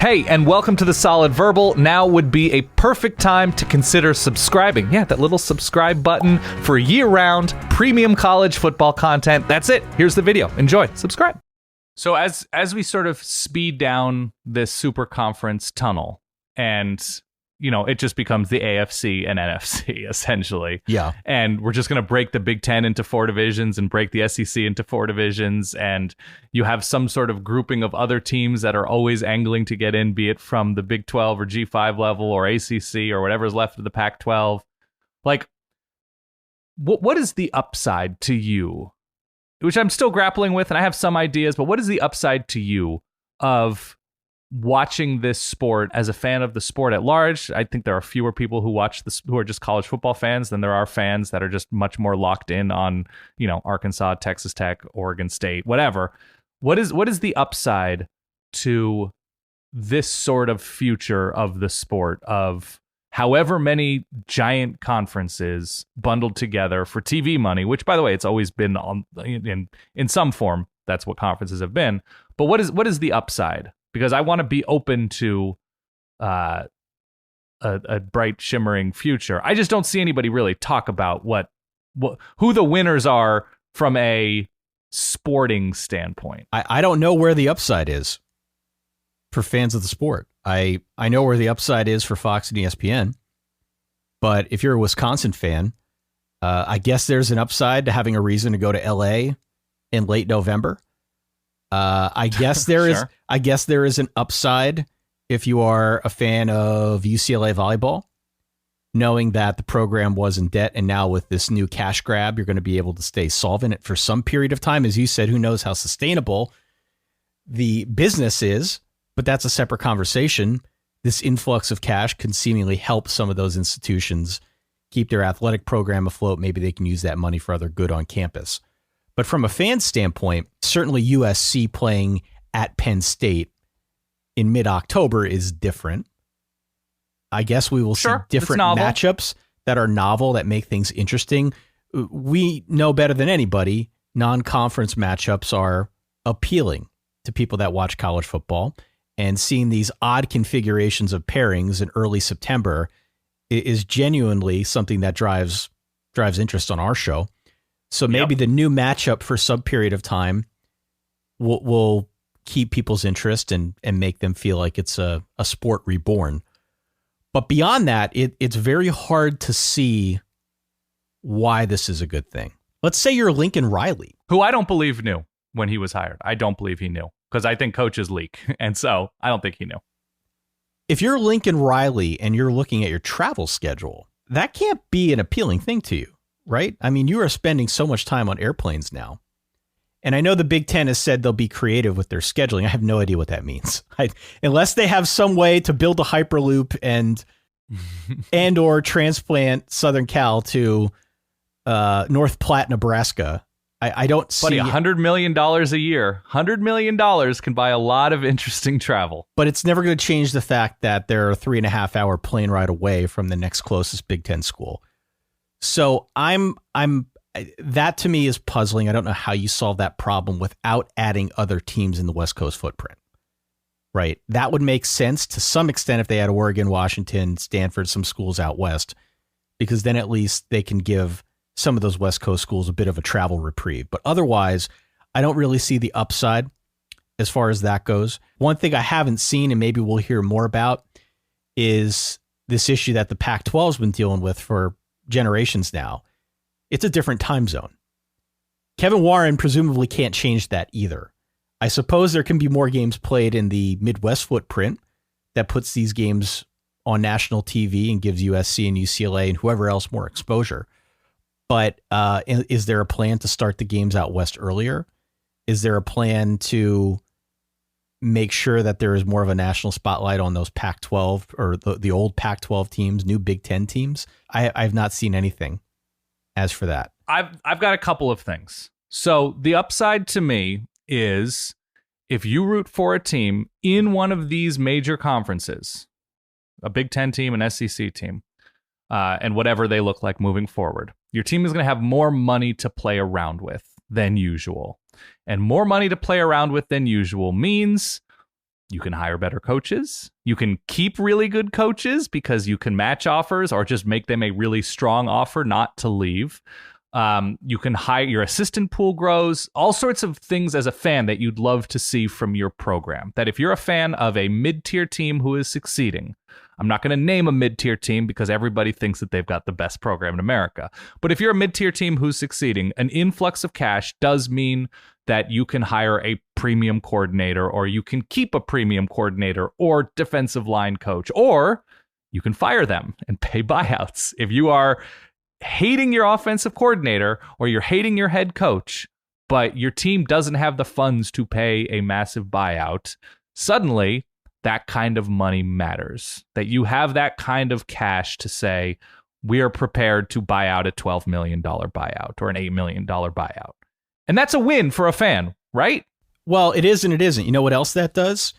Hey, and welcome to The Solid Verbal. Now would be a perfect time to consider subscribing. Yeah, that little subscribe button for year-round premium college football content. That's it. Here's the video. Enjoy. Subscribe. So as we sort of speed down this super conference tunnel, and it just becomes the AFC and NFC essentially. Yeah. And we're just going to break the Big Ten into 4 divisions and break the SEC into 4 divisions. And you have some sort of grouping of other teams that are always angling to get in, be it from the Big 12 or G5 level or ACC or whatever's left of the Pac-12. Like, what is the upside to you? Which I'm still grappling with, and I have some ideas, but what is the upside to you of watching this sport as a fan of the sport at large? I think there are fewer people who watch this who are just college football fans than there are fans that are just much more locked in on, Arkansas, Texas Tech, Oregon State, whatever. What is the upside to this sort of future of the sport of however many giant conferences bundled together for TV money, which, by the way, it's always been in some form. That's what conferences have been. But what is the upside? Because I want to be open to a bright, shimmering future. I just don't see anybody really talk about who the winners are from a sporting standpoint. I don't know where the upside is for fans of the sport. I know where the upside is for Fox and ESPN, but if you're a Wisconsin fan, I guess there's an upside to having a reason to go to LA in late November. I guess there is. Sure. I guess there is an upside if you are a fan of UCLA volleyball, knowing that the program was in debt, and now with this new cash grab, you're going to be able to stay solvent for some period of time. As you said, who knows how sustainable the business is, but that's a separate conversation. This influx of cash can seemingly help some of those institutions keep their athletic program afloat. Maybe they can use that money for other good on campus. But from a fan standpoint, certainly USC playing at Penn State in mid-October is different. I guess we will see different matchups that are novel, that make things interesting. We know better than anybody, non-conference matchups are appealing to people that watch college football. And seeing these odd configurations of pairings in early September is genuinely something that drives interest on our show. So maybe the new matchup for some period of time will keep people's interest and make them feel like it's a sport reborn. But beyond that, it's very hard to see why this is a good thing. Let's say you're Lincoln Riley, who I don't believe knew when he was hired. I don't believe he knew, because I think coaches leak. And so I don't think he knew. If you're Lincoln Riley and you're looking at your travel schedule, that can't be an appealing thing to you. Right? I mean, you are spending so much time on airplanes now. And I know the Big Ten has said they'll be creative with their scheduling. I have no idea what that means. Unless they have some way to build a Hyperloop and or transplant Southern Cal to North Platte, Nebraska. I don't see... Buddy, $100 million a year. $100 million can buy a lot of interesting travel. But it's never going to change the fact that they're a 3.5-hour plane ride away from the next closest Big Ten school. So that to me is puzzling. I don't know how you solve that problem without adding other teams in the West Coast footprint, right? That would make sense to some extent if they had Oregon, Washington, Stanford, some schools out west, because then at least they can give some of those West Coast schools a bit of a travel reprieve. But otherwise, I don't really see the upside as far as that goes. One thing I haven't seen, and maybe we'll hear more about, is this issue that the Pac-12 has been dealing with for generations now. It's a different time zone. Kevin Warren presumably can't change that either. I suppose there can be more games played in the Midwest footprint that puts these games on national TV and gives USC and UCLA and whoever else more exposure. But is there a plan to start the games out west earlier? Is there a plan to make sure that there is more of a national spotlight on those Pac-12 or the old Pac-12 teams, new Big Ten teams? I've not seen anything as for that. I've got a couple of things. So the upside to me is if you root for a team in one of these major conferences, a Big Ten team, an SEC team, and whatever they look like moving forward, your team is going to have more money to play around with than usual. And more money to play around with than usual means You can hire better coaches. You can keep really good coaches because you can match offers or just make them a really strong offer not to leave. You can hire, your assistant pool grows, all sorts of things as a fan that you'd love to see from your program. That if you're a fan of a mid-tier team who is succeeding, I'm not going to name a mid-tier team because everybody thinks that they've got the best program in America. But if you're a mid-tier team who's succeeding, an influx of cash does mean that you can hire a premium coordinator, or you can keep a premium coordinator or defensive line coach, or you can fire them and pay buyouts. If you are hating your offensive coordinator or you're hating your head coach, but your team doesn't have the funds to pay a massive buyout, suddenly that kind of money matters. That you have that kind of cash to say, we are prepared to buy out a $12 million buyout or an $8 million buyout. And that's a win for a fan, right? Well, it is and it isn't. You know what else that does?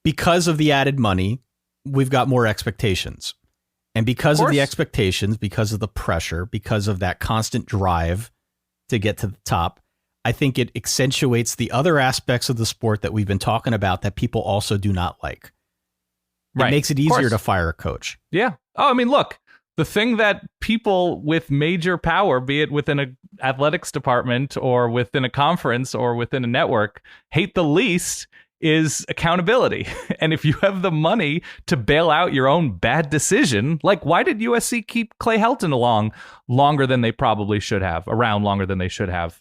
Because of the added money, we've got more expectations. And because of the expectations, because of the pressure, because of that constant drive to get to the top, I think it accentuates the other aspects of the sport that we've been talking about that people also do not like. It makes it easier to fire a coach. Yeah. Oh, I mean, look, the thing that people with major power, be it within an athletics department or within a conference or within a network, hate the least is accountability. And if you have the money to bail out your own bad decision, like why did USC keep Clay Helton around longer than they should have?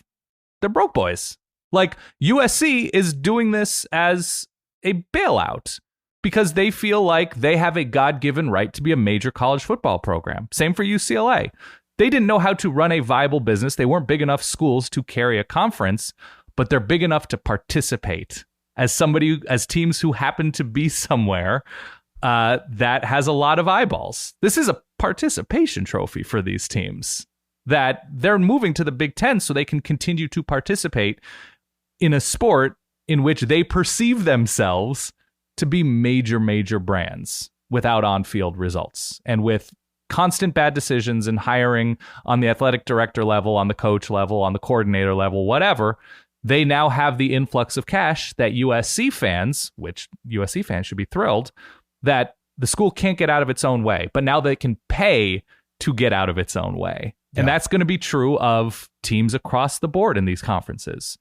They're broke boys. Like USC is doing this as a bailout because they feel like they have a God-given right to be a major college football program. Same for UCLA. They didn't know how to run a viable business. They weren't big enough schools to carry a conference, but they're big enough to participate as teams who happen to be somewhere that has a lot of eyeballs. This is a participation trophy for these teams, that they're moving to the Big Ten so they can continue to participate in a sport in which they perceive themselves to be major brands without on-field results and with constant bad decisions and hiring on the athletic director level, on the coach level, on the coordinator level, whatever. They now have the influx of cash that USC fans should be thrilled that the school can't get out of its own way, but now they can pay to get out of its own way. And that's going to be true of teams across the board in these conferences.